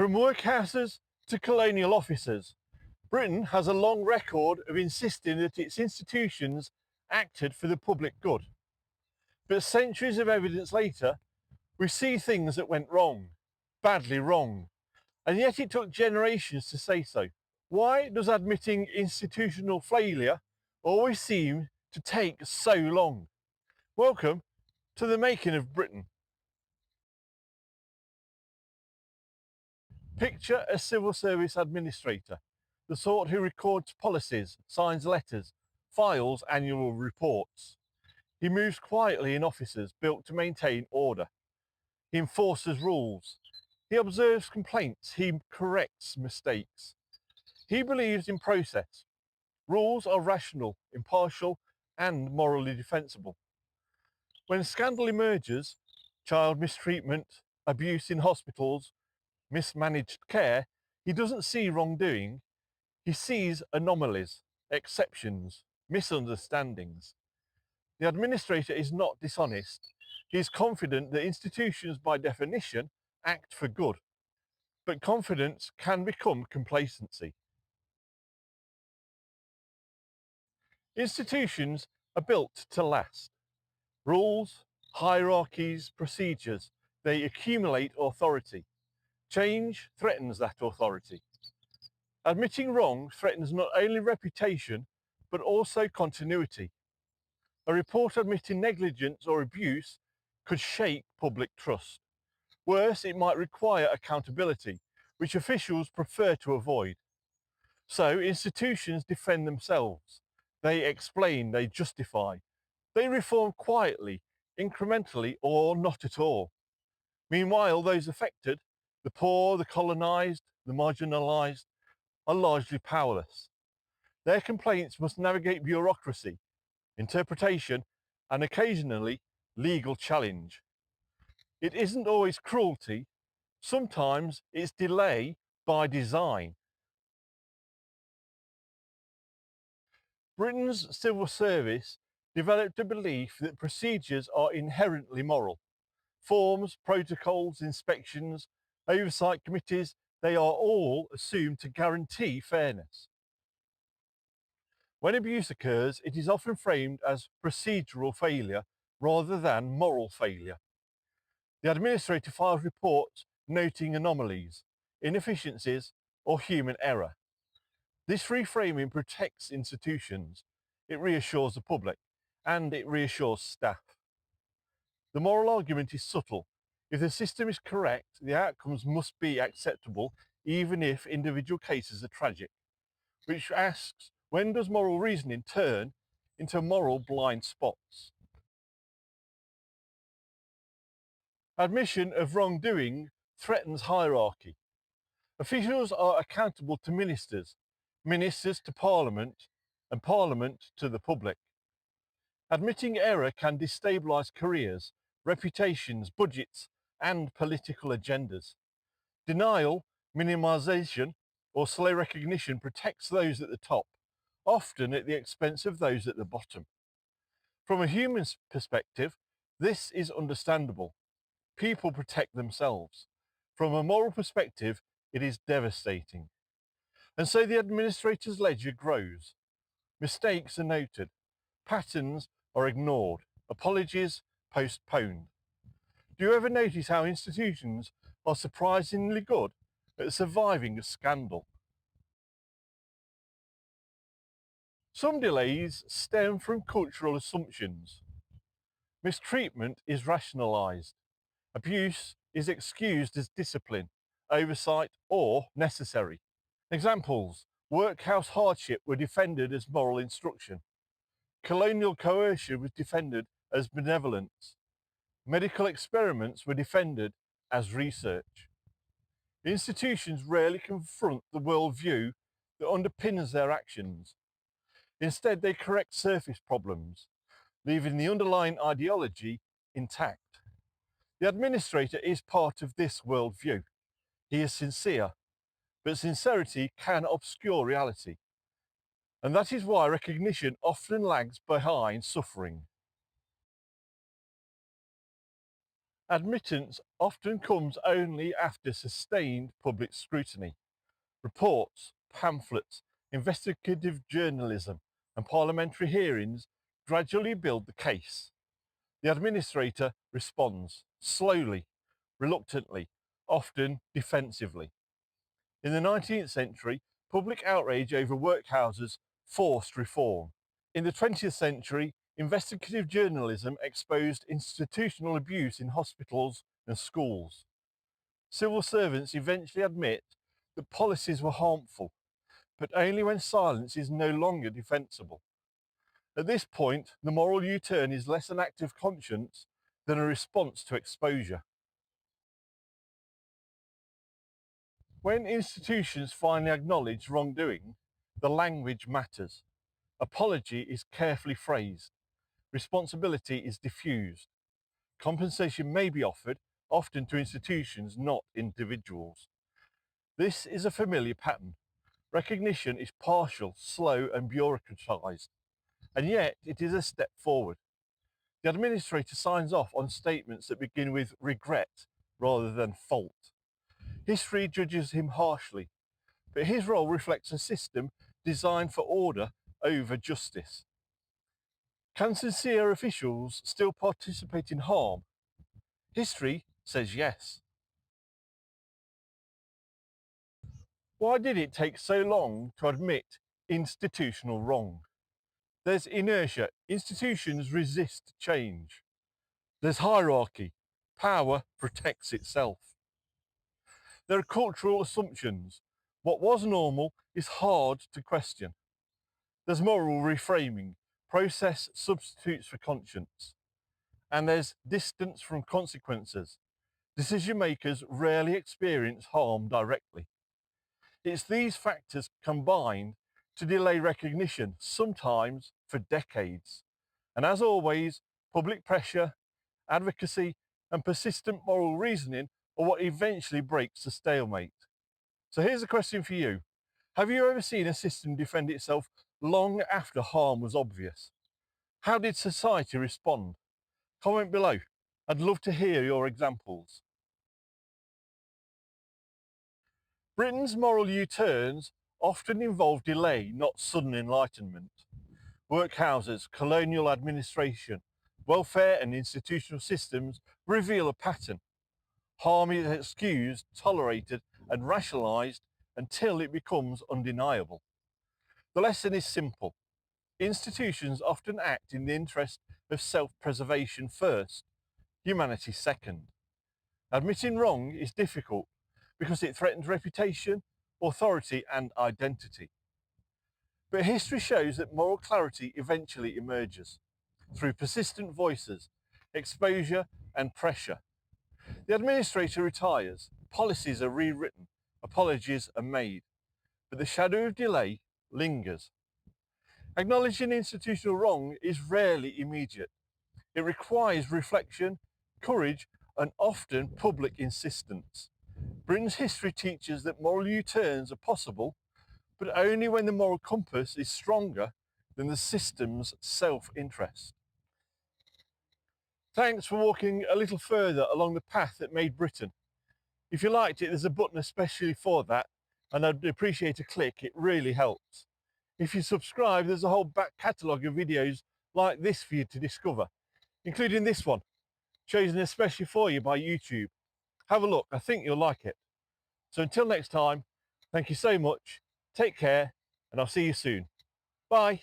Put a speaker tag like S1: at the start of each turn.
S1: From workhouses to colonial officers, Britain has a long record of insisting that its institutions acted for the public good. But centuries of evidence later, we see things that went wrong, badly wrong, and yet it took generations to say so. Why does admitting institutional failure always seem to take so long? Welcome to the making of Britain. Picture a civil service administrator, the sort who records policies, signs letters, files annual reports. He moves quietly in offices built to maintain order. He enforces rules. He observes complaints. He corrects mistakes. He believes in process. Rules are rational, impartial, and morally defensible. When scandal emerges, child mistreatment, abuse in hospitals, mismanaged care, he doesn't see wrongdoing. He sees anomalies, exceptions, misunderstandings. The administrator is not dishonest. He is confident that institutions, by definition, act for good. But confidence can become complacency. Institutions are built to last. Rules, hierarchies, procedures, they accumulate authority. Change threatens that authority. Admitting wrong threatens not only reputation, but also continuity. A report admitting negligence or abuse could shake public trust. Worse, it might require accountability, which officials prefer to avoid. So institutions defend themselves. They explain, they justify. They reform quietly, incrementally, or not at all. Meanwhile, those affected, the poor, the colonised, the marginalised, are largely powerless. Their complaints must navigate bureaucracy, interpretation, and occasionally legal challenge. It isn't always cruelty, sometimes it's delay by design. Britain's civil service developed a belief that procedures are inherently moral. Forms, protocols, inspections, oversight committees, they are all assumed to guarantee fairness. When abuse occurs, it is often framed as procedural failure rather than moral failure. The administrator files reports noting anomalies, inefficiencies, or human error. This reframing protects institutions, it reassures the public, and it reassures staff. The moral argument is subtle. If the system is correct, the outcomes must be acceptable, even if individual cases are tragic. Which asks, when does moral reasoning turn into moral blind spots? Admission of wrongdoing threatens hierarchy. Officials are accountable to ministers, ministers to Parliament, and Parliament to the public. Admitting error can destabilise careers, reputations, budgets, and political agendas. Denial, minimisation, or slow recognition protects those at the top, often at the expense of those at the bottom. From a human perspective, this is understandable. People protect themselves. From a moral perspective, it is devastating. And so the administrator's ledger grows. Mistakes are noted. Patterns are ignored. Apologies postponed. Do you ever notice how institutions are surprisingly good at surviving a scandal? Some delays stem from cultural assumptions. Mistreatment is rationalised. Abuse is excused as discipline, oversight, or necessary. Examples: workhouse hardship were defended as moral instruction. Colonial coercion was defended as benevolence. Medical experiments were defended as research. Institutions rarely confront the worldview that underpins their actions. Instead, they correct surface problems, leaving the underlying ideology intact. The administrator is part of this worldview. He is sincere, but sincerity can obscure reality. And that is why recognition often lags behind suffering. Admittance often comes only after sustained public scrutiny. Reports, pamphlets, investigative journalism, and parliamentary hearings gradually build the case. The administrator responds slowly, reluctantly, often defensively. In the 19th century, public outrage over workhouses forced reform. In the 20th century, investigative journalism exposed institutional abuse in hospitals and schools. Civil servants eventually admit that policies were harmful, but only when silence is no longer defensible. At this point, the moral U-turn is less an act of conscience than a response to exposure. When institutions finally acknowledge wrongdoing, the language matters. Apology is carefully phrased. Responsibility is diffused. Compensation may be offered, often to institutions, not individuals. This is a familiar pattern. Recognition is partial, slow and bureaucratised, and yet it is a step forward. The administrator signs off on statements that begin with regret rather than fault. History judges him harshly, but his role reflects a system designed for order over justice. Can sincere officials still participate in harm? History says yes. Why did it take so long to admit institutional wrong? There's inertia. Institutions resist change. There's hierarchy. Power protects itself. There are cultural assumptions. What was normal is hard to question. There's moral reframing. Process substitutes for conscience. And there's distance from consequences. Decision makers rarely experience harm directly. It's these factors combined to delay recognition, sometimes for decades. And as always, public pressure, advocacy, and persistent moral reasoning are what eventually breaks the stalemate. So here's a question for you. Have you ever seen a system defend itself long after harm was obvious? How did society respond? Comment below. I'd love to hear your examples. Britain's moral U-turns often involve delay, not sudden enlightenment. Workhouses, colonial administration, welfare and institutional systems reveal a pattern. Harm is excused, tolerated and rationalised until it becomes undeniable. The lesson is simple. Institutions often act in the interest of self-preservation first, humanity second. Admitting wrong is difficult because it threatens reputation, authority and identity. But history shows that moral clarity eventually emerges through persistent voices, exposure and pressure. The administrator retires, policies are rewritten, apologies are made, but the shadow of delay lingers. Acknowledging institutional wrong is rarely immediate. It requires reflection, courage, and often public insistence. Britain's history teaches that moral U-turns are possible, but only when the moral compass is stronger than the system's self-interest. Thanks for walking a little further along the path that made Britain. If you liked it, there's a button especially for that, and I'd appreciate a click, it really helps. If you subscribe, there's a whole back catalogue of videos like this for you to discover, including this one, chosen especially for you by YouTube. Have a look, I think you'll like it. So until next time, thank you so much, take care, and I'll see you soon. Bye.